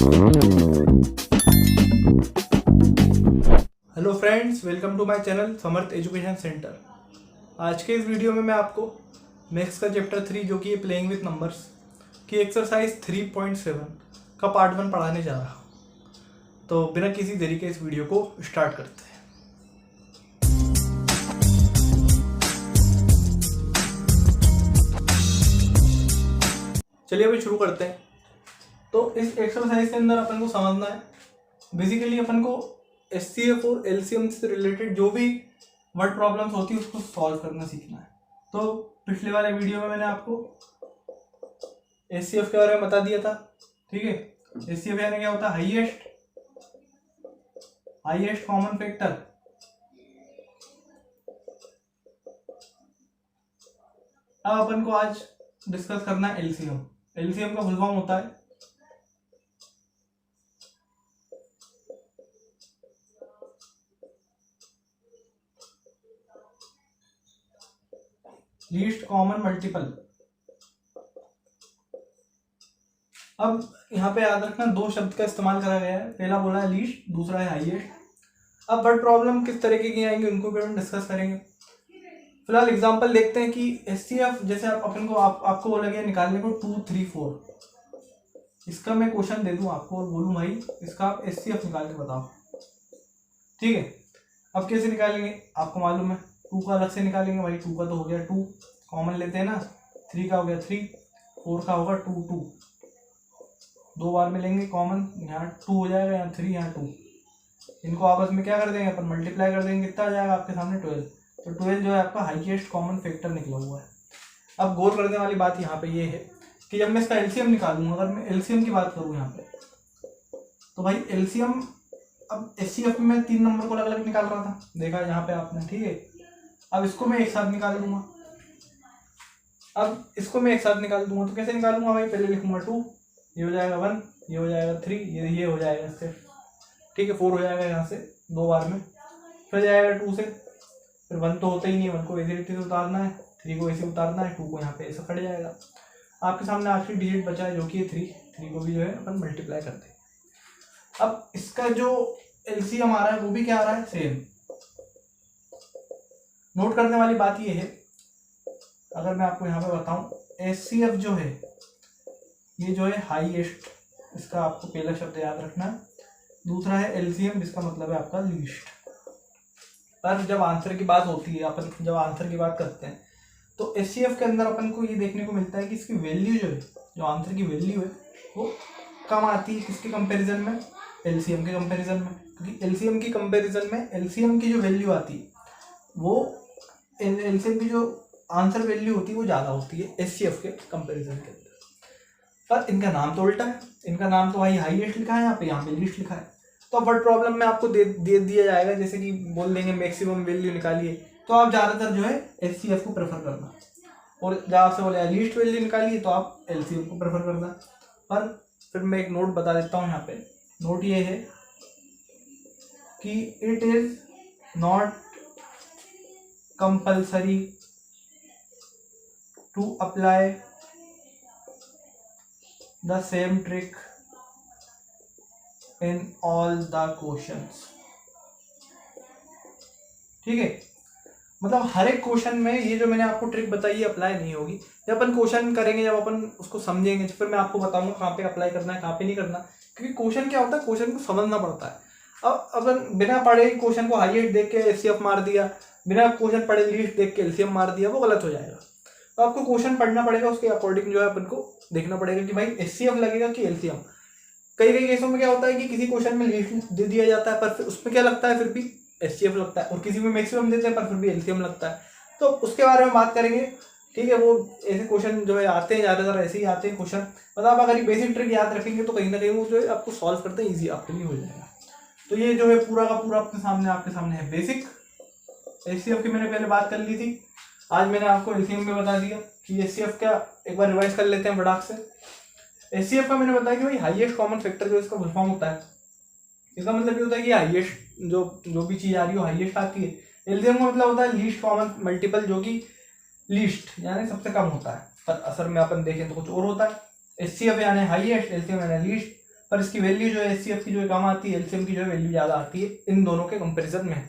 Hello friends, welcome to my channel Samarth education centre. आज के इस वीडियो में मैं आपको मैथ्स का चैप्टर 3 जो कि प्लेइंग विथ नंबर्स की एक्सरसाइज 3.7 का पार्ट 1 पढ़ाने जा रहा हूँ। तो बिना किसी देरी के इस वीडियो को स्टार्ट करते हैं। चलिए अभी शुरू करते हैं। तो इस एक्सरसाइज के अंदर अपन को समझना है, बेसिकली अपन को एचसीएफ और एलसीएम से रिलेटेड जो भी वर्ड प्रॉब्लम्स होती है उसको सॉल्व करना सीखना है। तो पिछले वाले वीडियो में मैंने आपको एचसीएफ के बारे में बता दिया था, ठीक है। एचसीएफ यानी क्या होता है? Highest common factor. अब अपन को आज डिस्कस करना है एलसीएम। एलसीएम का फुल फॉर्म होता है लीस्ट कॉमन मल्टीपल। अब यहाँ पे याद रखना, दो शब्द का इस्तेमाल करा गया है। पहला बोला है लीस्ट, दूसरा है हाईएस्ट। अब वर्ड प्रॉब्लम किस तरीके की आएंगे उनको भी हम डिस्कस करेंगे। फिलहाल एग्जांपल देखते हैं कि एचसीएफ जैसे अपन को आपको बोला गया निकालने को 2, 3, 4। इसका मैं क्वेश्चन दे दूं आपको और बोलूं भाई इसका आप एचसीएफ निकाल के बताओ, ठीक है। अब कैसे निकालेंगे आपको मालूम है, 2 का अलग से निकालेंगे भाई। 2 का तो हो गया 2, कॉमन लेते हैं ना। 3 का हो गया 3, 4 का होगा 2, 2 दो बार में लेंगे कॉमन, यहाँ 2 हो जाएगा, यहाँ 3, यहाँ 2। इनको आपस में क्या कर देंगे अपन? मल्टीप्लाई कर देंगे। कितना आ जाएगा आपके सामने? 12। तो 12 जो है आपका हाईएस्ट कॉमन फैक्टर निकला हुआ है। अब गौर करने वाली बात यहाँ पे ये है कि जब मैं इसका एलसीएम निकालूंगा, अगर मैं एलसीएम की बात करूँ यहाँ पे, तो भाई एलसीएम, अब एचसीएफ में 3 नंबर को अलग अलग निकाल रहा था, देखा यहाँ पे आपने, ठीक है। अब इसको मैं एक साथ निकाल दूंगा। अब इसको मैं एक साथ निकाल दूंगा तो कैसे निकालूंगा भाई? पहले लिखूंगा 2, ये हो जाएगा 1, ये हो जाएगा 3, ये हो जाएगा इससे, ठीक है। 4 हो जाएगा यहाँ से 2 बार में, फिर जाएगा 2 से, फिर 1 तो होता ही नहीं है, 1 को ऐसे से उतारना है, 3 को ऐसे उतारना है, 2 को यहाँ पे ऐसा कट जाएगा। आपके सामने आखिरी डिजिट बचा है जो कि है 3 को भी जो है अपन मल्टीप्लाई करते हैं। अब इसका जो एलसीएम आ रहा है वो भी क्या आ रहा है? सेम। नोट करने वाली बात ये है, अगर मैं आपको यहाँ पे बताऊं, एचसीएफ जो है ये जो है हाईएस्ट, इसका आपको पहला शब्द याद रखना है। दूसरा है एलसीएम जिसका मतलब है आपका लीस्ट। पर जब आंसर की बात होती है, अपन जब आंसर की बात करते हैं, तो एचसीएफ के अंदर अपन को ये देखने को मिलता है कि इसकी वैल्यू जो है, जो आंसर की वैल्यू है वो कम आती है। किसके कंपेरिजन में? एलसीएम के कंपेरिजन में। क्योंकि एलसीएम की कंपेरिजन में एलसीएम की जो वैल्यू आती है वो एलसीएम की जो आंसर वैल्यू होती है वो ज़्यादा होती है एचसीएफ के कंपेरिजन के अंदर। पर इनका नाम तो उल्टा है, इनका नाम तो भाई हाईएस्ट लिखा है, यहाँ पे लीस्ट लिखा है। तो वर्ड प्रॉब्लम में आपको दे दिया जाएगा, जैसे कि बोल देंगे मैक्सिमम वैल्यू निकालिए, तो आप ज़्यादातर जो है एचसीएफ को प्रेफर करना, और जब आपसे बोले लीस्ट वैल्यू निकालिए तो आप एलसीएम को प्रेफर करना। पर फिर मैं एक नोट बता देता हूँ यहाँ पे। नोट ये है कि it is not compulsory to apply the same trick in all the questions, ठीक है। मतलब हर एक क्वेश्चन में ये जो मैंने आपको ट्रिक बताई है अप्लाई नहीं होगी। जब अपन क्वेश्चन करेंगे, जब अपन उसको समझेंगे, फिर मैं आपको बताऊंगा कहाँ पे अप्लाई करना है, कहाँ पे नहीं करना। क्योंकि क्वेश्चन क्या होता है, क्वेश्चन को समझना पड़ता है। अब अपन बिना पढ़े क्वेश्चन को हाईएस्ट देख के एचसीएफ मार दिया, बिना क्वेश्चन पढ़े लीस्ट देख के एलसीएम मार दिया, वो गलत हो जाएगा। तो आपको क्वेश्चन पढ़ना पड़ेगा, उसके अकॉर्डिंग जो है अपन को देखना पड़ेगा कि भाई एचसीएफ लगेगा कि एलसीएम। कई केसों में क्या होता है कि किसी क्वेश्चन में लीस्ट दे दिया जाता है पर फिर उसमें क्या लगता है, फिर भी एचसीएफ लगता है, और किसी में मैक्सिमम देते हैं पर फिर भी एलसीएम लगता है। तो उसके बारे में बात करेंगे, ठीक है। वो ऐसे क्वेश्चन जो है आते हैं, ज़्यादातर ऐसे ही आते हैं क्वेश्चन। मतलब आप अगर बेसिक ट्रिक याद रखेंगे तो कहीं ना कहीं वो जो है आपको सॉल्व करते हैं ईजी आपके लिए हो जाएगा। तो ये जो है पूरा का पूरा आपके सामने है बेसिक। एचसीएफ की मैंने पहले बात कर ली थी, आज मैंने आपको एलसीएम में बता दिया कि एचसीएफ का एक बार रिवाइज कर लेते हैं फटाक से। एचसीएफ का मैंने बताया कि भाई हाईएस्ट कॉमन फैक्टर जो इसका फुल फॉर्म होता है, इसका मतलब ये होता है कि हाईएस्ट जो भी चीज़ आ रही हो हाईएस्ट आती है। एलसीएम का मतलब होता है लीस्ट कॉमन मल्टीपल, जो कि लीस्ट यानी सबसे कम होता है, पर असल में अपन देखें तो कुछ और होता है। एचसीएफ यानी हाईएस्ट, एलसीएम यानी लीस्ट। पर इसकी वैल्यू जो है एचसीएफ की जो है कम आती है, एलसीएम की जो है वैल्यू ज़्यादा आती है इन दोनों के कंपेरिजन में।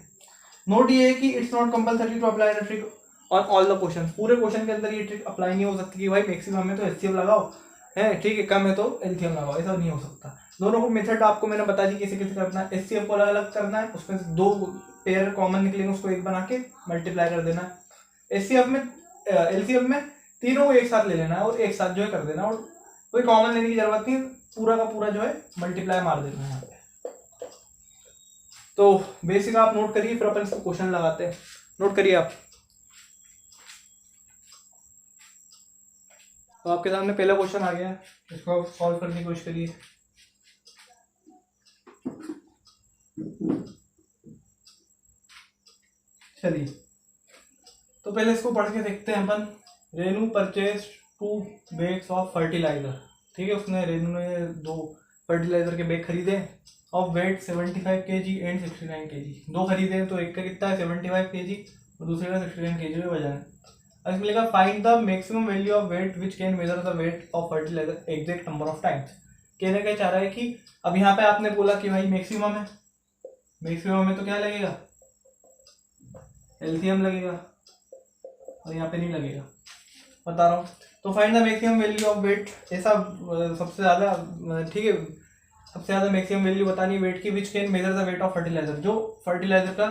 नोट ये है कि it's not compulsory to apply the trick on all the question. पूरे क्वेश्चन के अंदर ये ट्रिक अप्लाई नहीं हो सकती कि भाई मैक्सिमम है तो एचसीएफ लगाओ, है ठीक है, कम है तो एलसीएम लगाओ, ऐसा नहीं हो सकता। दोनों को मेथड आपको मैंने बता दी कैसे कैसे करना है। एचसीएफ को अलग अलग करना है, उसमें 2 पेयर कॉमन निकलेंगे, उसको एक बना के मल्टीप्लाई कर देना है। एचसीएफ में एलसीएम में तीनों को एक साथ ले लेना है और एक साथ जो है कर देना, और कोई कॉमन लेने की जरूरत नहीं, पूरा का पूरा जो है मल्टीप्लाई मार देना है यहाँ पे। तो बेसिक आप नोट करिए, फिर अपन इसको क्वेश्चन लगाते हैं। नोट करिए आप। तो आपके सामने पहला क्वेश्चन आ गया, इसको सॉल्व करने की कोशिश करिए। चलिए तो पहले इसको पढ़ के देखते हैं अपन। Renu purchase 2 bags of fertiliser, ठीक है, उसने रेनू ने 2 फर्टिलाइजर के बैग खरीदे of weight 75 kg and 69 kg। 2 खरीदे तो एक का कितना है 75 kg और दूसरे का 69 kg में वजन है। अब इसमें लिखा find the maximum value of weight which can measure the weight of fertiliser exact number of times. कहने का चाह रहा है कि अब यहाँ पे आपने बोला कि भाई मैक्सिमम है, मैक्सिमम में तो क्या लगेगा एलसीएम लगेगा, और यहाँ पे नहीं लगेगा, बता रहा हूँ। तो find the maximum value of weight, ऐसा सबसे ज़्यादा, ठीक है, सबसे ज़्यादा मैक्सिमम वैल्यू बतानी वेट की which can measure the weight of fertiliser, जो फर्टिलाइजर का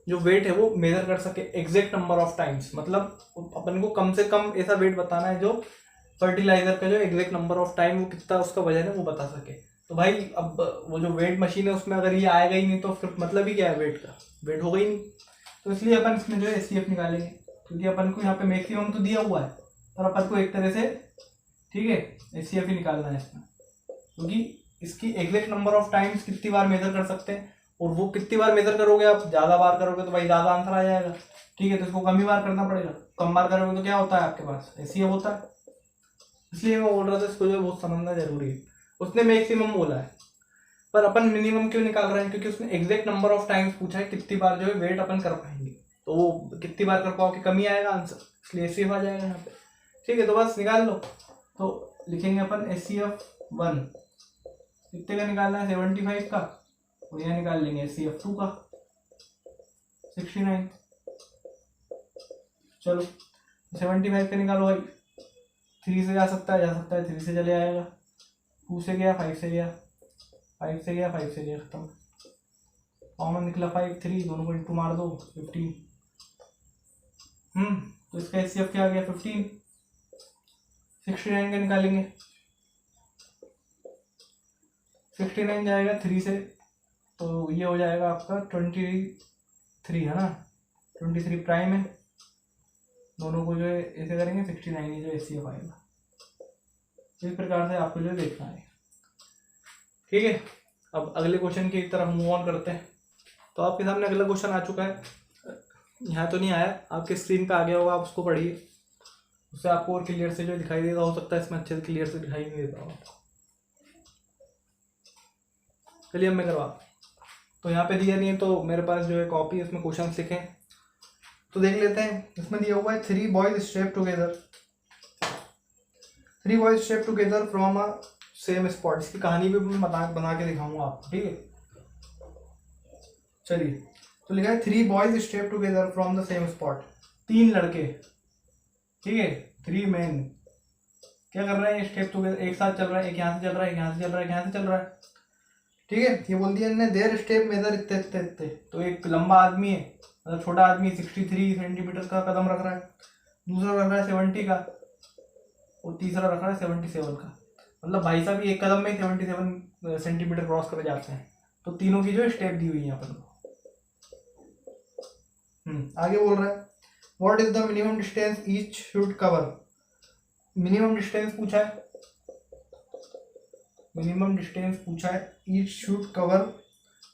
जो वेट है वो मेजर कर सके एग्जैक्ट नंबर ऑफ टाइम्स। मतलब अपन को कम से कम ऐसा वेट बताना है जो फर्टिलाइजर का जो एग्जैक्ट नंबर ऑफ टाइम वो कितना उसका वजन है वो बता सके। तो भाई अब वो जो वेट मशीन है उसमें अगर ये आएगा ही नहीं तो फिर मतलब ही क्या है, वेट का वेट होगा ही नहीं। तो इसलिए अपन इसमें जो है एचसीएफ निकालेंगे, क्योंकि अपन को यहाँ पे मैक्सिमम तो दिया हुआ है, पर अपन को एक तरह से, ठीक है, एचसीएफ ही निकालना है इसमें, क्योंकि इसकी एग्जैक्ट नंबर ऑफ टाइम्स कितनी बार मेजर कर सकते हैं, और वो कितनी बार मेजर करोगे आप, ज़्यादा बार करोगे तो भाई ज़्यादा आंसर आ जाएगा, ठीक है, तो इसको कम ही बार करना पड़ेगा। कम बार करोगे तो क्या होता है आपके पास एचसीएफ होता है। इसलिए मैं बोल रहा था इसको जो है बहुत समझना जरूरी है। उसने मैक्सिमम बोला है पर अपन मिनिमम क्यों निकाल रहे हैं, क्योंकि उसने एग्जैक्ट नंबर ऑफ टाइम्स पूछा है कितनी बार जो है वेट अपन कर पाएंगे, तो वो कितनी बार कर पाओगे कम ही आएगा आंसर, इसलिए एचसीएफ आ जाएगा यहाँ पे, ठीक है। तो बस निकाल लो। तो लिखेंगे अपन एचसीएफ 1 कितने का निकालना है 75 का, और यहाँ निकाल लेंगे एचसीएफ 2 का 69। चलो 75 का निकालो भाई, 3 से जा सकता है 3 से चले आएगा, 2 से गया 5 से गया, 5 से गया 5 से गया, खत्म। कॉमन निकला 5 3, दोनों को इंटू मार दो 15। तो इसका एचसीएफ क्या आ गया 15। 69 का निकालेंगे, 69 जाएगा 3 से, तो ये हो जाएगा आपका 23 है ना, 23 प्राइम है, दोनों को जो है ऐसे करेंगे 69 ये जो एचसीएफ आएगा। इस प्रकार से आपको जो है देखना है, ठीक है। अब अगले क्वेश्चन की तरफ मूव ऑन करते हैं। तो आपके सामने अगला क्वेश्चन आ चुका है, यहाँ तो नहीं आया, आपके स्क्रीन पे आ गया होगा, आप उसको पढ़िए, उससे आपको और क्लियर से जो दिखाई देगा। हो सकता है इसमें अच्छे से क्लियर से दिखाई नहीं देता हो। चलिए अब मैं करवा, तो यहाँ पे दिया नहीं है तो मेरे पास जो है कॉपी है, उसमें क्वेश्चन लिखे हैं, तो देख लेते हैं। इसमें दिया हुआ है 3 boys step together, 3 boys step together from a same spot. इसकी कहानी भी मैं बना के दिखाऊंगा आपको, ठीक है। चलिए तो लिखा है 3 boys step together from the same spot. 3 लड़के, ठीक है, 3 मैन क्या कर रहे हैं, स्टेप टुगेदर एक साथ चल रहा है, एक यहाँ से चल रहा है, एक यहाँ से चल रहा है, एक यहाँ से चल रहा है, ठीक है। ये बोल दिया इन्होंने देयर स्टेप मेजर इतने इतने इतने। तो एक लंबा आदमी है, मतलब छोटा आदमी 63 सेंटीमीटर का कदम रख रहा है, दूसरा रख रहा है 70 का, और तीसरा रख रहा है 77 का। मतलब भाई साहब एक कदम में 77 सेंटीमीटर क्रॉस कर जाते हैं। तो तीनों की जो स्टेप दी हुई है अपन को। आगे बोल रहा है what is the minimum distance each should cover. Minimum distance पूछा है, मिनिमम डिस्टेंस पूछा है, each should cover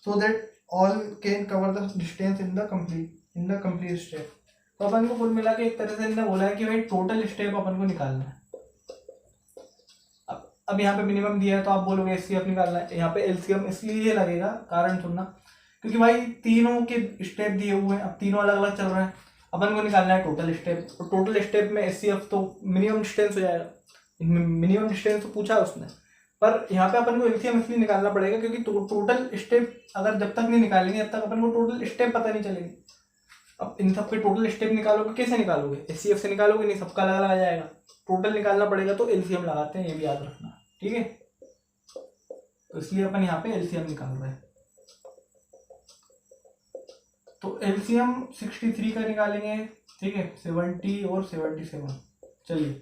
so that all can cover the distance in the complete step. तो अपन को कुल मिला के एक तरह से इन्होंने बोला है कि भाई टोटल स्टेप अपन को निकालना है। अब यहाँ पे मिनिमम दिया है तो आप बोलोगे एचसीएफ निकालना है, यहाँ पे एलसीएम इसलिए लगेगा, कारण सुनना, क्योंकि भाई तीनों के स्टेप दिए हुए हैं, अब तीनों अलग अलग चल रहे हैं, अपन को निकालना है टोटल स्टेप। तो टोटल स्टेप में एचसीएफ तो मिनिमम डिस्टेंस हो जाएगा, मिनिमम डिस्टेंस तो पूछा है उसने, पर यहाँ पे अपन को एलसीएम इसलिए निकालना पड़ेगा क्योंकि टोटल स्टेप अगर जब तक नहीं निकालेंगे तब तक अपन को टोटल स्टेप पता नहीं चलेंगे। अब इन सब के टोटल स्टेप निकालोगे, कैसे निकालोगे? एचसीएफ से निकालोगे नहीं, सबका अलग अलग आ जाएगा। टोटल निकालना पड़ेगा तो एलसीएम लगाते हैं, ये भी याद रखना, ठीक है। तो इसलिए अपन यहाँ पे एलसीएम निकाल रहे हैं। तो एलसीएम 63 का निकालेंगे, ठीक है, 70 और 77। चलिए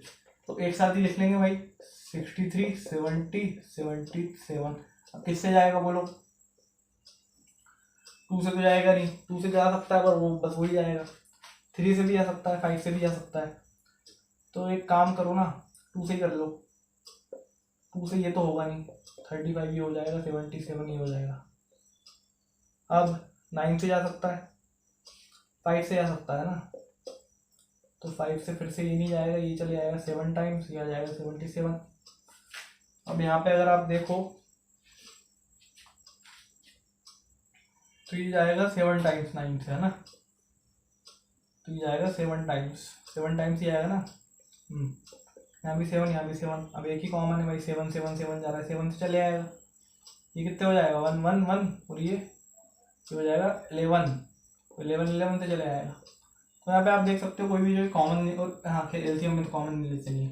तो एक साथ ही लिख लेंगे भाई, 63, 70, 77। अब किससे जाएगा बोलो? 2 से तो जाएगा नहीं, 2 से जा सकता है पर वो बस वही जाएगा। 3 से भी जा सकता है, 5 से भी जा सकता है। तो एक काम करो ना, 2 से ही कर लो। 2 से ये तो होगा नहीं, 35 ही हो जाएगा, 77 ही हो जाएगा। अब 9 से जा सकता है, 5 से जा सकता है ना, तो 5 से फिर से ये नहीं जाएगा, ये चले जाएगा 7 टाइम्स, ये आ जाएगा 77। अब यहाँ पे अगर आप देखो तो ये जाएगा 7 टाइम्स 9 से, है ना, तो ये जाएगा 7 टाइम्स ही आएगा ना। यहाँ भी 7, यहाँ भी 7। अब एक ही कॉमन है भाई, 7 7 7 जा रहा है, 7 से चले आएगा। ये कितने हो जाएगा? 1 1 1, और ये हो जाएगा 11 11 से चले आएगा। तो यहाँ पे आप देख सकते हो कोई भी जो कॉमन नहीं, और हाँ एलसीएम में तो कॉमन नहीं लेते नहीं,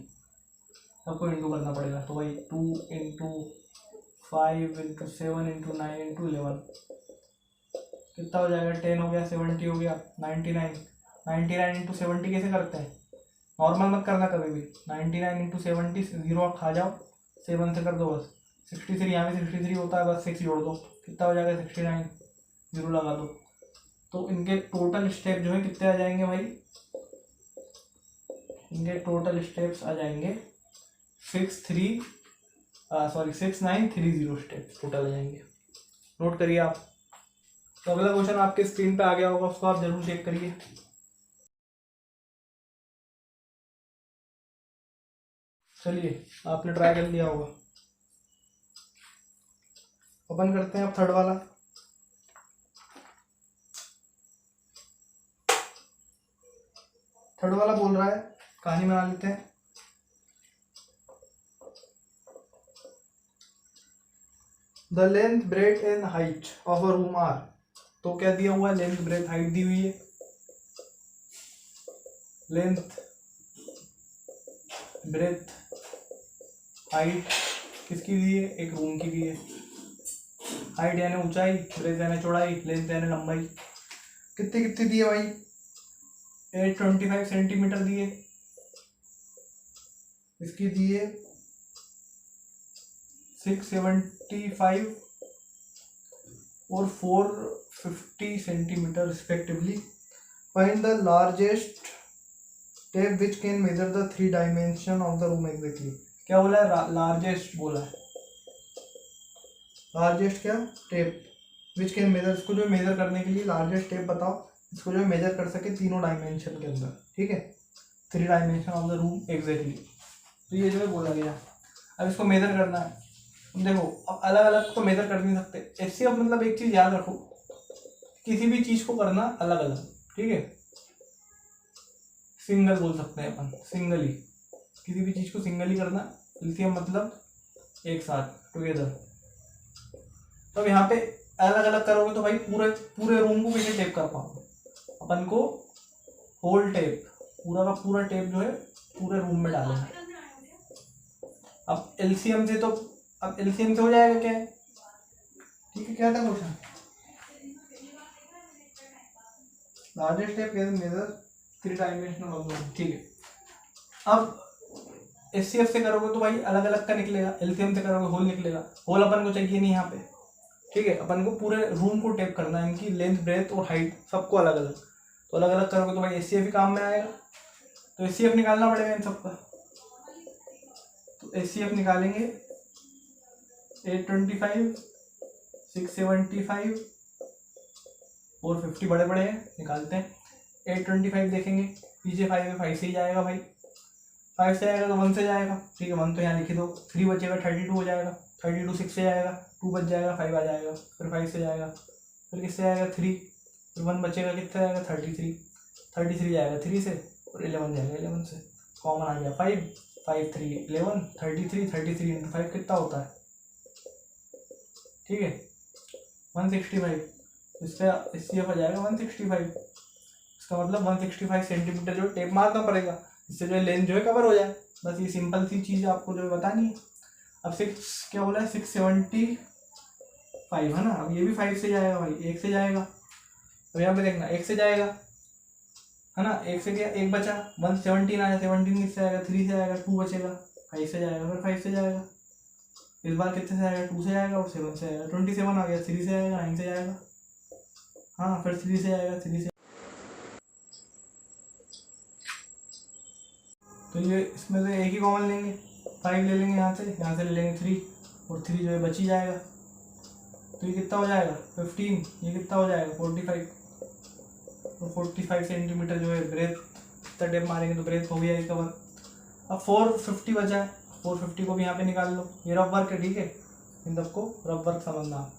सबको इंटू करना पड़ेगा। तो भाई 2 इंटू 5 इंटू 7 इंटू 9 इंटू 11 कितना हो जाएगा? 10 हो गया, 70 हो गया, 99 इंटू 70 कैसे करते हैं? नॉर्मल मत करना कभी भी। 99 इंटू 70 जीरो खा जाओ, 7 से कर दो बस। 63 यहाँ में 63 होता है, बस 6 जोड़ दो, कितना हो जाएगा? 69, जीरो लगा दो। तो इनके टोटल स्टेप जो है कितने आ जाएंगे भाई? इनके टोटल स्टेप्स आ जाएंगे 6930 स्टेप्स टोटल आ जाएंगे। नोट करिए आप। तो अगला क्वेश्चन आपके स्क्रीन पे आ गया होगा, उसको आप जरूर चेक करिए। चलिए आपने ट्राई कर लिया होगा। ओपन करते हैं अब थर्ड वाला। थर्ड वाला बोल रहा है, कहानी बना लेते हैं। The length breadth and height of a room are. तो क्या दिया हुआ है? लेंथ ब्रेथ हाइट दी हुई है। लेंथ ब्रेथ हाइट किसकी दी है? एक रूम की दी है। हाइट यानी ऊंचाई, ब्रेथ यानी चौड़ाई, लेंथ यानी लंबाई। कितनी कितनी दी है भाई? 825 सेंटीमीटर दिए, इसकी दिए 675 और 450 centimetre respectively. Find the largest tape which can measure the 3 dimension of the room exactly. क्या बोला है? लार्जेस्ट बोला है। लार्जेस्ट क्या? टेप विच कैन मेजर, इसको जो मेजर करने के लिए लार्जेस्ट टेप बताओ, इसको जो मेजर कर सके तीनों डायमेंशन के अंदर, ठीक है, 3 dimension of the room exactly. तो ये जो है बोला गया। अब इसको मेजर करना है। देखो अब अलग अलग तो मेजर कर नहीं सकते। ऐसे अब मतलब एक चीज याद रखो, किसी भी चीज को करना अलग अलग, ठीक है। सिंगल बोल सकते हैं अपन, सिंगली, किसी भी चीज को सिंगली करना, एलसीएम मतलब एक साथ, टुगेदर। तो यहाँ पे अलग अलग करोगे तो भाई पूरे पूरे रूम को कैसे टेप कर पाओगे? अपन को होल टेप, पूरा का पूरा टेप जो है पूरे रूम में डालना है। अब एलसीएम से तो, अब एलसीएम से हो जाएगा क्या है, ठीक है। क्या था question? Largest tape can measure 3 dimensional of the room, ठीक है। अब एचसीएफ से करोगे तो भाई अलग अलग का निकलेगा, एलसीएम से करोगे होल निकलेगा। होल अपन को चाहिए नहीं यहाँ पे, ठीक है। अपन को पूरे रूम को टेप करना है, इनकी लेंथ ब्रेथ और हाइट सबको अलग अलग। तो अलग अलग करोगे तो भाई एचसीएफ ही काम में आएगा, तो एचसीएफ निकालना पड़ेगा इन सबका। तो एचसीएफ निकालेंगे 825, 675 और 50 बड़े बड़े हैं, निकालते हैं। 825 देखेंगे, पीछे 5 है, 5 से ही जाएगा भाई। 5 से आएगा तो 1 से जाएगा, ठीक है, 1 तो यहाँ लिख दो। 3 बचेगा, 32 हो जाएगा। 32 6 से जाएगा, 2 बच जाएगा, 5 आ जाएगा, फिर 5 से जाएगा, फिर किससे आएगा? 3, फिर 1 बचेगा, कितना आएगा? 33 जाएगा 3 से, और 11 जाएगा 11 से, कॉमन आ गया 5। 5 3 11 33 33 इंटू 5 कितना होता है, ठीक है 165। इस सी एफ आ जाएगा 165। इसका मतलब 165 सेंटीमीटर जो टेप मारना पड़ेगा, इससे जो है लेंथ जो है कवर हो जाए। बस ये सिंपल सी चीज़ आपको जो है बतानी है। अब 6 क्या बोला है 675 है ना। अब ये भी 5 से जाएगा भाई, 1 से जाएगा। अब यहाँ पे देखना 1 से जाएगा है ना, 1 से क्या 1 बचा, 117 आया, 17 किससे आएगा 3 से आएगा, 2 बचेगा, 5 से जाएगा, फिर 5 से जाएगा, इस बार कितने से आएगा 2 से आएगा और 7 से आएगा, 27 आ गया, 3 से आएगा, 9 से जाएगा, हाँ फिर 3 से आएगा, 3 से। तो ये इसमें से एक ही कॉमन लेंगे, 5 ले लेंगे यहाँ से ले लेंगे 3, और 3 जो है बच ही जाएगा। तो ये कितना हो जाएगा 15, ये कितना हो जाएगा 45। तो 45 सेंटीमीटर जो है ब्रेथ, इतना डेप मारेंगे तो ब्रेथ हो गया कवर। अब 450 बचा है, 450 को भी यहाँ पे निकाल लो। ये रफ वर्क है, ठीक है, इन सबको रफ वर्क समझना,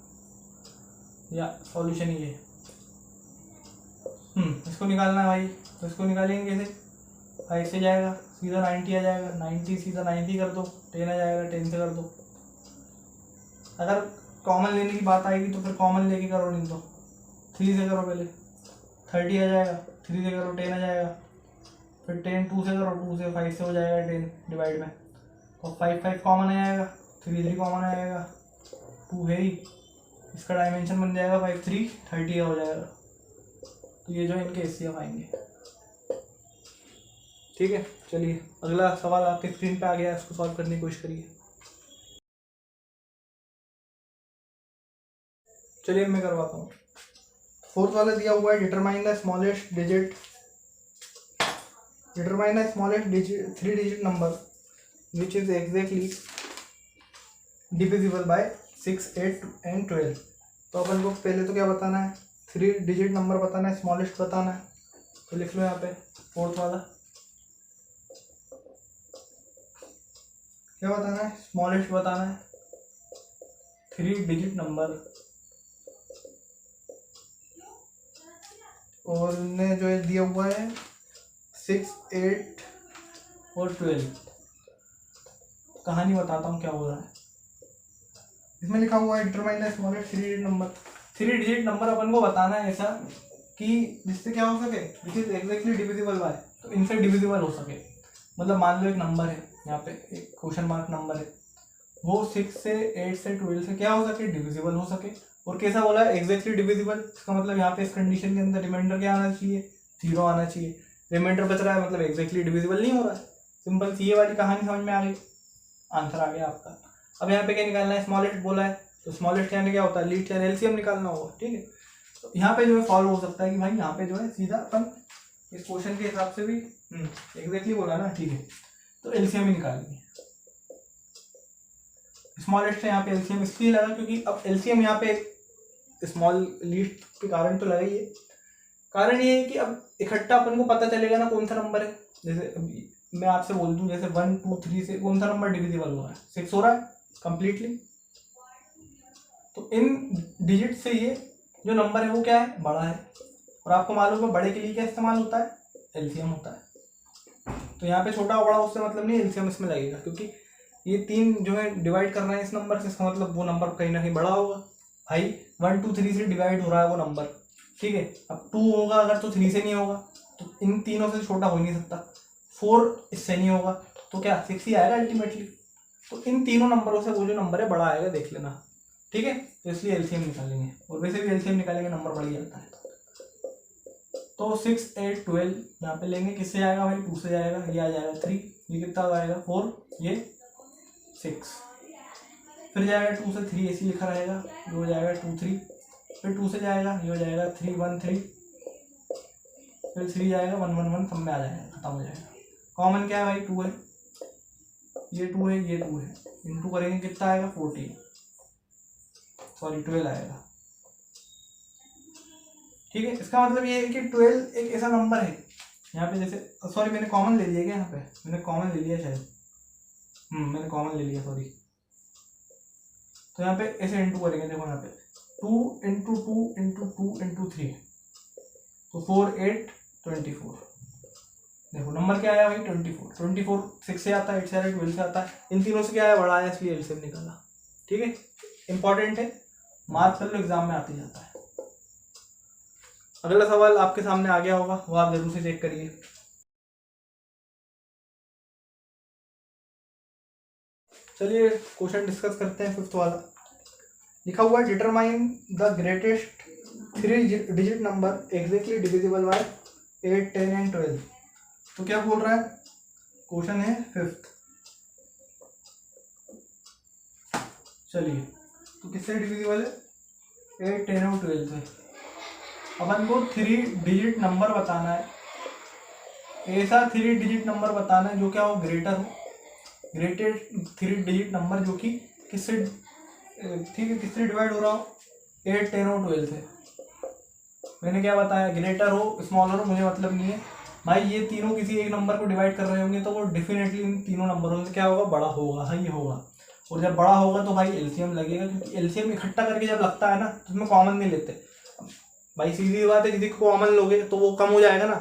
या सॉल्यूशन ही है। इसको निकालना है भाई, तो इसको निकालेंगे कैसे, 5 से जाएगा सीधा 90 आ जाएगा, 90 सीधा 90 कर दो, 10 आ जाएगा, 10 से कर दो। अगर कॉमन लेने की बात आएगी तो फिर कॉमन लेके करो, नहीं तो 3 से करो पहले, 30 आ जाएगा, 3 से करो 10 आ जाएगा, फिर 10 2 से करो, 2 से 5 से हो जाएगा 10 डिवाइड में, और 5 कॉमन आ जाएगा, 3 कॉमन आ जाएगा, 2 है ही, इसका डायमेंशन बन जाएगा 5 3 30 हो जाएगा। तो ये जो इनके एचसीएफ आएंगे, ठीक है। चलिए अगला सवाल आपके स्क्रीन पे आ गया है, इसको सॉल्व करने की कोशिश करिए। चलिए मैं करवाता हूँ। फोर्थ वाला दिया हुआ है, determine the smallest digit 3 digit number which is exactly divisible bye 6 8 and 12। तो अपन को पहले तो क्या बताना है, 3 डिजिट नंबर बताना है, स्मॉलेस्ट बताना है। तो लिख लो यहाँ पे फोर्थ वाला क्या बताना है, स्मॉलेस्ट बताना है, 3 डिजिट नंबर, और ने जो है दिया हुआ है 6 8 और 12। कहानी बताता हूँ क्या हो रहा है। इसमें लिखा हुआ है determine the smallest 3 digit number. 3 digit number अपन को बताना है ऐसा कि जिससे क्या हो सके, which is exactly divisible by, तो इनसे डिविजिबल हो सके। मतलब मान लो एक नंबर है, यहाँ पे एक क्वेश्चन मार्क नंबर है, वो 6 से 8 से 12 से क्या हो सके, डिविजिबल हो सके। और कैसा बोला है, एग्जैक्टली डिविजिबल, इसका मतलब यहाँ पे इस कंडीशन के अंदर रिमाइंडर क्या आना चाहिए, 0 आना चाहिए। रिमाइंडर बच रहा है मतलब एग्जैक्टली डिविजिबल नहीं हो रहा है। सिंपल सी ये वाली कहानी समझ में आ गई, आंसर आ गया आपका। अब यहाँ पे क्या निकालना है, स्मॉलेस्ट बोला है, तो स्मॉलेस्ट यानी क्या होता है, लीस्ट यानी एलसीएम निकालना होगा, ठीक है। तो यहाँ पे जो है फॉलो हो सकता है कि भाई यहाँ पे जो है सीधा अपन इस क्वेश्चन के हिसाब से भी एग्जैक्टली बोला ना, ठीक है, तो एलसीएम ही निकालेंगे। स्मॉलेस्ट है यहाँ पे एलसीएम इसलिए लगा क्योंकि अब एलसीएम यहाँ पे स्मॉल लीस्ट के कारण तो लगा ही है। कारण ये है कि अब इकट्ठा अपन को पता चलेगा ना कौन सा नंबर है। जैसे अभी मैं आपसे बोल दूं, जैसे 1 2 3 से कौन सा नंबर डिविजिबल हो रहा है, 6 हो रहा है कंप्लीटली। तो इन डिजिट से ये जो नंबर है वो क्या है, बड़ा है। और आपको मालूम है बड़े के लिए क्या इस्तेमाल होता है, एलसीएम होता है। तो यहाँ पे छोटा और बड़ा उससे मतलब नहीं, एलसीएम इसमें लगेगा, क्योंकि ये 3 जो है डिवाइड करना है इस नंबर से, इसका मतलब वो नंबर कहीं ना कहीं बड़ा होगा। भाई 1 2 3 से डिवाइड हो रहा है वो नंबर, ठीक है। अब 2 होगा अगर तो 3 से नहीं होगा, तो इन तीनों से छोटा हो ही नहीं सकता। 4 इससे नहीं होगा, तो क्या 6 ही आएगा अल्टीमेटली। तो इन तीनों नंबरों से वो जो नंबर है बड़ा आएगा, देख लेना, ठीक है। तो इसलिए एलसीएम निकालेंगे, और वैसे भी एलसीएम निकालेंगे नंबर बढ़ ही जाता है। तो 6 8 12 यहाँ पे लेंगे, किससे आएगा भाई, 2 से जाएगा, ये आ जाएगा 3, ये कितना आएगा 4, ये 6, फिर जाएगा 2 से 3 ऐसी लिखा रहेगा, ये हो जाएगा 2 3, फिर 2 से जाएगा, ये हो जाएगा 3 1 3, फिर 3 जाएगा 1 1 1, सब में आ जाएगा, खत्म हो जाएगा। कॉमन क्या है भाई, 2 है, ये 2 है, ये 2 है, इनटू करेंगे कितना आएगा 14, सॉरी 12 आएगा, ठीक है। इसका मतलब ये है कि 12 एक ऐसा नंबर है यहाँ पे, जैसे सॉरी मैंने कॉमन ले लिया क्या, यहाँ पे मैंने कॉमन ले लिया शायद, मैंने कॉमन ले लिया सॉरी। तो यहाँ पे ऐसे इंटू करेंगे, देखो यहाँ पे 2 इंटू 2 इंटू 2 इंटू 3, तो 4 8 24, देखो नंबर क्या आया भाई 24, 24 6 से आता है, 8 से आता है, 12 से आता है, इन तीनों से क्या है बड़ा है, इसलिए एलसीएम निकाला। ठीक है, इंपॉर्टेंट है, मार्क्स कर लो, एग्जाम में आते जाता है। अगला सवाल आपके सामने आ गया होगा, वो आप जरूर से चेक करिए। चलिए क्वेश्चन डिस्कस करते हैं। फिफ्थ वाला लिखा हुआ है, determine the greatest 3 digit number exactly divisible bye 8, 10 and 12। तो क्या बोल रहा है, क्वेश्चन है फिफ्थ। चलिए तो किससे डिविजिबल है, 8, 10 और 12 से। अपन को 3 डिजिट नंबर बताना है, ऐसा 3 डिजिट नंबर बताना है जो क्या हो, ग्रेटर हो, ग्रेटेस्ट 3 डिजिट नंबर जो कि किससे, ठीक है, किससे डिवाइड हो रहा हो, 8, 10 और 12 से। मैंने क्या बताया, ग्रेटर हो स्मॉलर हो मुझे मतलब नहीं है भाई, ये तीनों किसी एक नंबर को डिवाइड कर रहे होंगे तो वो डेफिनेटली इन तीनों नंबरों से क्या होगा, बड़ा होगा, हाँ ये होगा। और जब बड़ा होगा तो भाई एलसीएम लगेगा, क्योंकि एलसीएम इकट्ठा करके जब लगता है ना तो उसमें कॉमन नहीं लेते भाई, सीधी बात है, किसी को कॉमन लोगे तो वो कम हो जाएगा ना।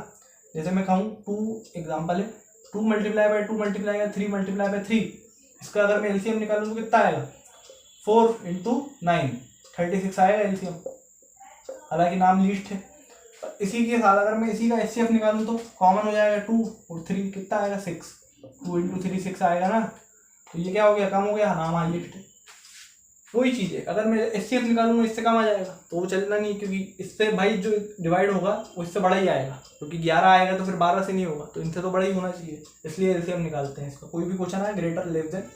जैसे मैं कहूँ 2, एग्जाम्पल है 2 multiply by 2 multiply by 3 multiply by 3, इसका अगर मैं एलसीएम निकालूँ तो कितना आएगा, 4 × 9 36 आएगा एलसीएम, हालांकि नाम लीस्ट है। इसी के साथ अगर मैं इसी का एचसीएफ निकालूं तो कॉमन हो जाएगा 2 और 3, कितना आएगा 6, 2 × 3 6 आएगा ना, तो ये क्या हो गया, कम हो गया, नाम हाईएस्ट है। वही चीज़ है, अगर मैं एचसीएफ निकालूंगा इससे कम आ जाएगा तो वो चलना नहीं, क्योंकि इससे भाई जो डिवाइड होगा वो इससे बड़ा ही आएगा, क्योंकि 11 आएगा तो फिर 12 से नहीं होगा, तो इनसे तो बड़ा ही होना चाहिए, इसलिए एलसीएम निकालते हैं इसका। कोई भी क्वेश्चन है greater less than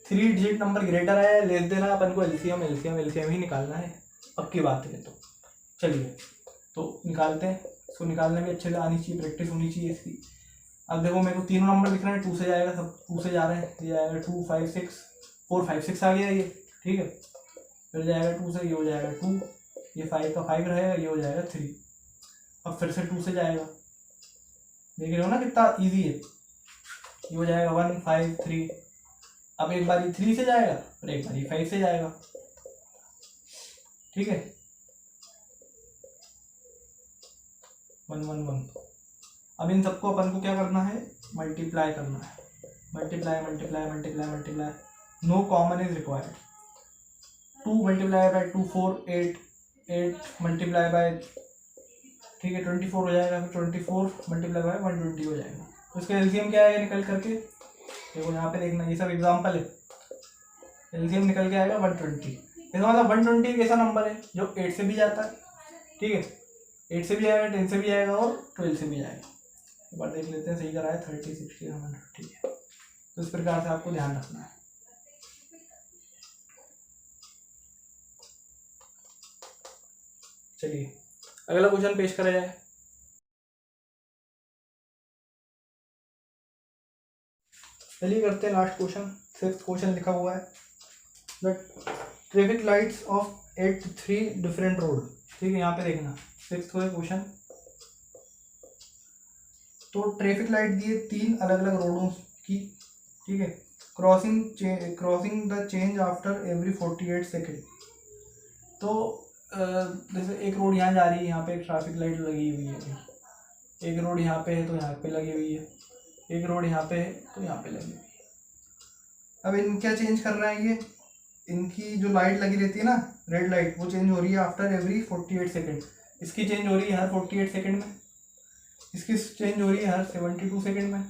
3 digit number greater है लेस देन है, अपन को एलसीएम एलसीएम एलसीएम ही निकालना है, अब की बात है। तो चलिए तो निकालते हैं, इसको निकालने में अच्छे से आनी चाहिए, प्रैक्टिस होनी चाहिए इसकी। अब देखो मेरे को तीनों नंबर लिखना है, 2 से जाएगा, सब 2 से जा रहे हैं, ये आएगा 2 5 6 4 5 6 आ गया ये, ठीक है, फिर जाएगा 2 से, ये हो जाएगा 2, ये 5 का 5 रहेगा, ये हो जाएगा 3, अब फिर से 2 से जाएगा, देख रहे हो ना कितना ईजी है, ये हो जाएगा 1 5 3, अब एक बार ये 3 से जाएगा और एक बार ये 5 से जाएगा, ठीक है, 1 1 1। अब इन सबको अपन को क्या करना है, मल्टीप्लाई करना है, multiply multiply multiply multiply, no common is required. 2 multiply by 2 4 8 8 multiply by, ठीक है 24 हो जाएगा, फिर 24 मल्टीप्लाई बाय 120 हो जाएगा। तो इसका एलसीएम क्या आएगा निकल करके, देखो यहाँ पे देखना, ये सब एग्जाम्पल है, एलसीएम निकल के आएगा 120। इसका मतलब 120 एक ऐसा नंबर है जो 8 से भी जाता है, ठीक है, 8 से भी आएगा, 10 से भी आएगा और 12 से भी आएगा। एक बार देख लेते हैं, सही करा है, 30 60 100, ठीक है। तो इस प्रकार से आपको ध्यान रखना है। चलिए अगला क्वेश्चन पेश करा जाए। चलिए करते हैं लास्ट क्वेश्चन, 6th क्वेश्चन लिखा हुआ है, the traffic lights of at 3 different road, ठीक है, यहाँ पे देखना 6th क्वेश्चन। तो ट्रैफिक लाइट दिए 3 अलग अलग रोडों की, ठीक है, crossing the change after every 48 second. तो जैसे एक रोड यहाँ जा रही है, यहाँ पे एक ट्रैफिक लाइट लगी हुई है, एक रोड यहाँ पे है तो यहाँ पे लगी हुई है, एक रोड यहाँ पे है तो यहाँ पे लगी हुई है। अब इन क्या चेंज कर रहा है ये, इनकी जो लाइट लगी रहती है ना, रेड लाइट, वो चेंज हो रही है आफ्टर एवरी 48 सेकेंड। इसकी चेंज हो रही है हर 48 सेकेंड में, इसकी चेंज हो रही है हर 72 सेकेंड में,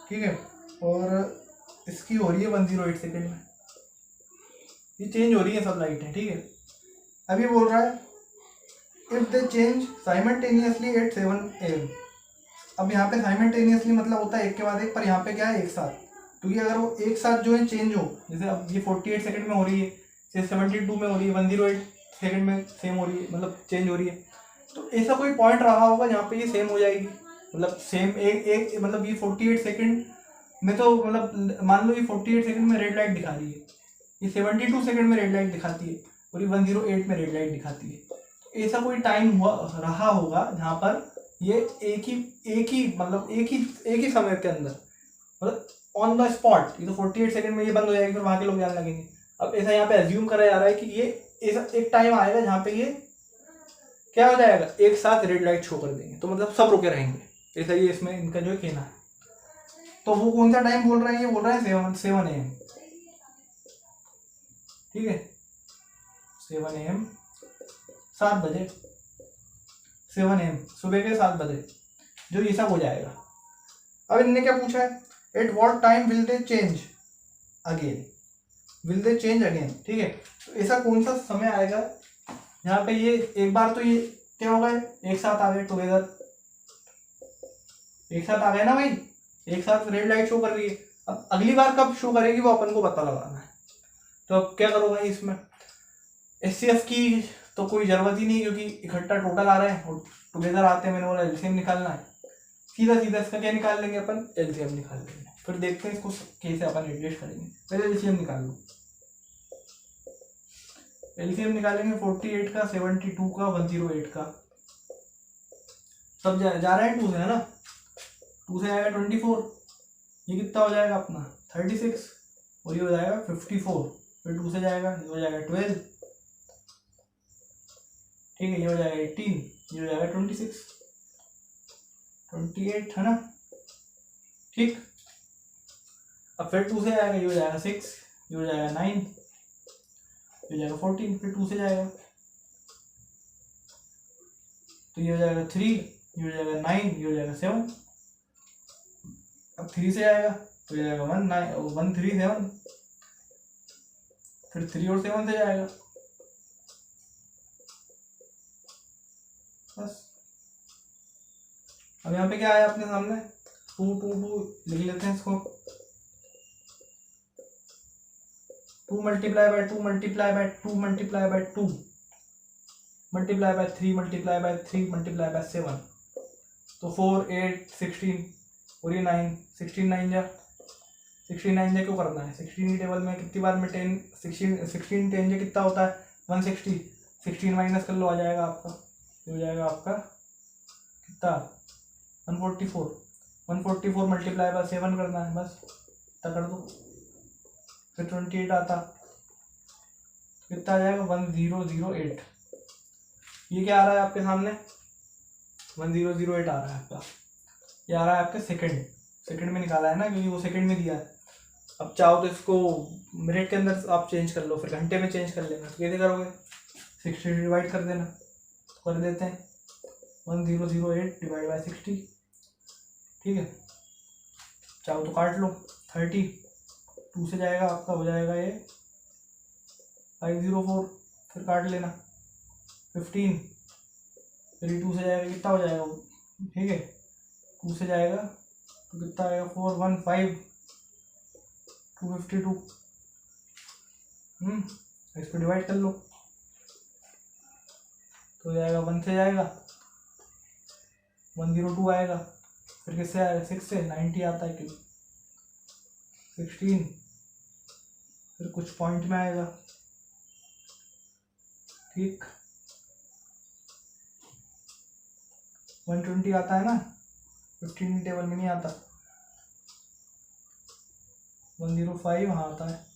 ठीक है, और इसकी हो रही है 108 सेकेंड में। ये चेंज हो रही है सब लाइटें, ठीक है। अभी बोल रहा है if they change simultaneously eight 7 AM। अब यहाँ पे साइमल्टेनियसली मतलब होता है एक के बाद एक, पर यहाँ पे क्या है एक साथ, क्योंकि अगर वो एक साथ जो है चेंज हो, जैसे अब ये 48 सेकंड में हो रही है, 72 में हो रही है, 108 सेकंड में सेम हो रही है, मतलब चेंज हो रही है, तो ऐसा कोई पॉइंट रहा होगा जहाँ पे ये सेम हो जाएगी, मतलब सेम एक मतलब ये 48 सेकंड में, तो मतलब मान लो ये 48 सेकंड में रेड लाइट दिखा रही है, ये 72 सेकंड में रेड लाइट दिखाती है, और ये 108 में रेड लाइट दिखाती है। ऐसा कोई टाइम हुआ रहा होगा जहाँ पर ये एक ही मतलब एक ही समय के अंदर, मतलब ऑन द स्पॉट, ये तो 48 सेकंड में ये बंद हो जाएगी, फिर वहाँ के लोग जाने लगेंगे। अब ऐसा यहाँ पे एज्यूम करा जा रहा है कि ये ऐसा एक टाइम आएगा जहाँ पे ये क्या हो जाएगा, एक साथ रेड लाइट शो कर देंगे, तो मतलब सब रुके रहेंगे। ऐसा ही इसमें इनका जो है कहना है। तो वो कौन सा टाइम बोल रहे हैं, ये बोल रहे हैं 7 AM, ठीक है, 7 AM, 7 बजे, 7 AM सुबह के 7 बजे जो ये सब हो जाएगा। अब इनने क्या पूछा है, at what time will they change again, will they change again, ठीक है। तो ऐसा कौन सा समय आएगा यहाँ पे, ये एक बार तो ये क्या होगा, एक साथ आ गए टुगेदर, एक साथ आ गए ना भाई, एक साथ रेड लाइट शो कर रही है। अब अगली बार कब शो करेगी वो अपन को पता लगाना है। तो अब क्या करो भाई, इसमें एचसीएफ की तो कोई जरूरत ही नहीं, क्योंकि इकट्ठा टोटल आ रहे हैं और टुगेदर आते हैं, मैंने बोला एलसीएम निकालना है, सीधा सीधा इसका क्या निकाल लेंगे अपन, एलसीएम निकाल लेंगे। फिर देखते हैं इसको कैसे अपन एडजस्ट करेंगे। पहले एलसीएम निकाल लो, एलसीएम निकालेंगे 48 का, 72 का, 108 का, सब जा रहे हैं 2 से, है ना, 2 से आएगा 24, ये कितना हो जाएगा अपना 36, और ये हो जाएगा 54, फिर 2 से जाएगा, ये हो जाएगा 12, ठीक है, ये हो जाएगा 18, ये हो जाएगा 26, 28, है ना, ठीक। अब फिर 2 से आएगा, ये हो जाएगा 6, ये हो जाएगा 9, ये हो जाएगा 14, फिर 2 से जाएगा तो ये हो जाएगा 3, ये हो जाएगा 9, ये हो जाएगा 7। अब 3 से आएगा तो ये जाएगा 137, फिर 3 और 7 से जाएगा, बस। अब यहाँ पे क्या आया अपने सामने, 2 2 2 लिख लेते हैं इसको, 2 multiply by 2 multiply by 2 multiply by 2 multiply bye 3 multiply by 3 multiply by 7, तो 4 8 16 और ये 9, 16 9 जा 16 9 जा क्यों करना है, 16 की टेबल में कितनी बार में 10 16 10 जा कितना होता है 160, 16 माइनस कर लो, आ जाएगा आपका, ये हो जाएगा आपका कितना 144, 144 मल्टीप्लाई बाय 7 करना है, बस इतना कर दो, फिर 28 आता, कितना आ जाएगा 1008। ये क्या आ रहा है आपके सामने, 1008 आ रहा है आपका, ये आ रहा है आपके सेकंड में निकाला है ना, क्योंकि वो सेकंड में दिया है। अब चाहो तो इसको मिनट के अंदर आप चेंज कर लो, फिर घंटे में चेंज कर लेना, तो कैसे करोगे, 60 डिवाइड कर देना, तो कर देते हैं 1008 डिवाइड बाय 60, ठीक है। चाहो तो काट लो, 30 2 से जाएगा आपका, हो जाएगा ये 504, फिर काट लेना 15, फिर 2 से जाएगा कितना हो जाएगा, ठीक है, 2 से जाएगा तो कितना आएगा 415 252, इस पर डिवाइड कर लो तो जाएगा 1 से जाएगा 102 आएगा, फिर किससे आएगा 6 से 90 आता है, क्यों 16, फिर कुछ पॉइंट में आएगा, ठीक, 120 आता है ना, 15 टेबल में नहीं आता, 105 वहाँ आता है,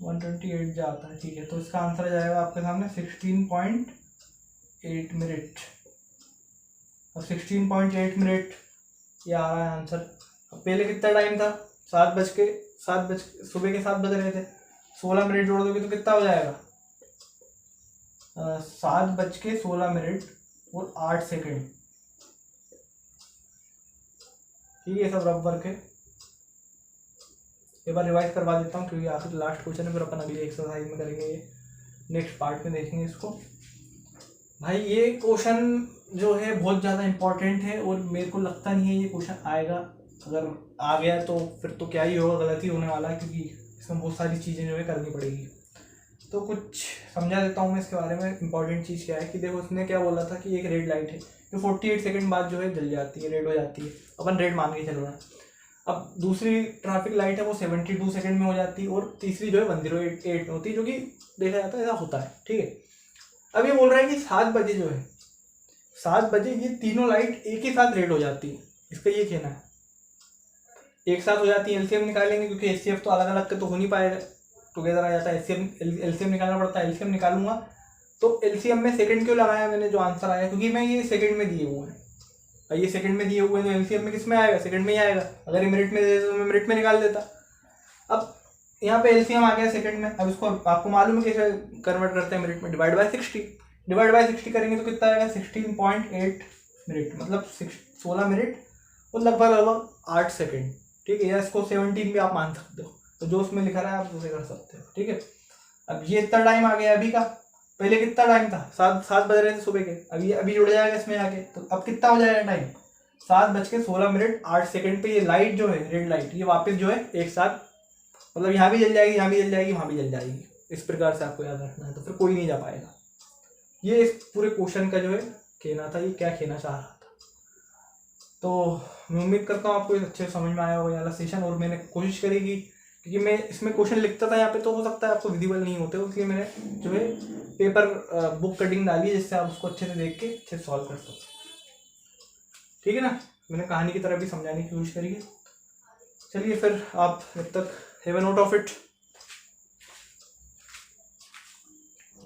128 जा आता है, ठीक है। तो इसका आंसर आ जाएगा आपके सामने 16.8 मिनट। अब 16.8 मिनट ये आ रहा है आंसर। अब पहले कितना टाइम था, 7 बज सुबह के 7 बज रहे थे, 16 मिनट जोड़ दोगे तो कितना हो जाएगा 7:16 और 8 सेकेंड, ठीक है। सब रफ वर्क है, एक बार रिवाइज करवा देता हूँ क्योंकि आखिर लास्ट क्वेश्चन है, फिर अपन अगली एक्सरसाइज में करेंगे, ये नेक्स्ट पार्ट में देखेंगे इसको। भाई ये क्वेश्चन जो है बहुत ज़्यादा इम्पोर्टेंट है और मेरे को लगता नहीं है ये क्वेश्चन आएगा, अगर आ गया तो फिर तो क्या ही होगा, गलती होने वाला है, क्योंकि इसमें बहुत सारी चीज़ें जो है करनी पड़ेगी। तो कुछ समझा देता हूँ मैं इसके बारे में। इंपॉर्टेंट चीज़ क्या है कि देखो उसने क्या बोला था कि एक रेड लाइट है जो 48 सेकंड बाद जो है जल जाती है, रेड हो जाती है, अपन रेड मान के चल रहे हैं। अब दूसरी ट्रैफिक लाइट है वो 72 सेकंड में हो जाती है और तीसरी जो है 108 में होती है, जो कि देखा जाता है ऐसा होता है, ठीक है। अब ये बोल रहा है कि 7 बजे जो है 7 बजे ये तीनों लाइट एक ही साथ रेड हो जाती है, इसका ये कहना है एक साथ हो जाती है। एलसीएम निकालेंगे क्योंकि एचसीएफ तो अलग अलग के तो हो नहीं पाएगा, टुगेदर आ जाता है, एलसीएम निकालना पड़ता है। एलसीएम निकालूंगा तो एलसीएम में सेकंड क्यों लगाया मैंने जो आंसर आया, क्योंकि मैं ये सेकंड में दिए हुए हैं, और ये सेकंड में दिए हुए हैं तो एलसीएम में किस में आएगा, सेकंड में ही आएगा। अगर ये मिनट में दे तो मैं मिनट में निकाल देता। अब यहाँ पे एलसीएम आ गया सेकंड में। अब इसको आपको मालूम है कैसे कन्वर्ट करते हैं मिनट में, डिवाइड बाय 60 करेंगे तो कितना आएगा 16.8 मिनट, मतलब 16 मिनट और लगभग 8 सेकंड। ठीक है, या इसको 17 भी आप मान सकते हो, तो जो उसमें लिखा रहा है आप उसे कर सकते हो। ठीक है, अब ये इतना टाइम आ गया अभी का, पहले कितना टाइम था, 7 बज रहे थे सुबह के, अभी जुड़ जाएगा इसमें आके, तो अब कितना हो जाएगा टाइम 7:16 पे ये लाइट जो है रेड लाइट ये वापस जो है एक साथ, मतलब यहाँ भी जल जाएगी, यहाँ भी जल जाएगी, वहाँ भी जल जाएगी। इस प्रकार से आपको याद रखना है, तो फिर कोई नहीं जा पाएगा। ये इस पूरे क्वेश्चन का जो है कहना था, ये क्या कहना चाह रहा था। तो मैं उम्मीद करता हूँ आपको अच्छे से समझ में आया होगा वाला सेशन, और मैंने कोशिश करी कि क्योंकि मैं इसमें क्वेश्चन लिखता था यहाँ पे, तो हो सकता है आपको विजिबल नहीं होते, इसलिए मैंने जो है पेपर बुक कटिंग डाली है जिससे आप उसको अच्छे से देख के अच्छे से सॉल्व कर सकते। ठीक है ना, मैंने कहानी की तरह भी समझाने की कोशिश करी है। चलिए फिर आप जब तक have a note of it.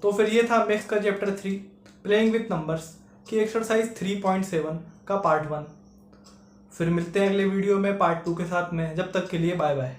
तो फिर ये था मैथ्स का चैप्टर 3 प्लेइंग विथ नंबर्स की एक्सरसाइज 3.7 का पार्ट 1। फिर मिलते हैं अगले वीडियो में पार्ट 2 के साथ में। जब तक के लिए बाय बाय।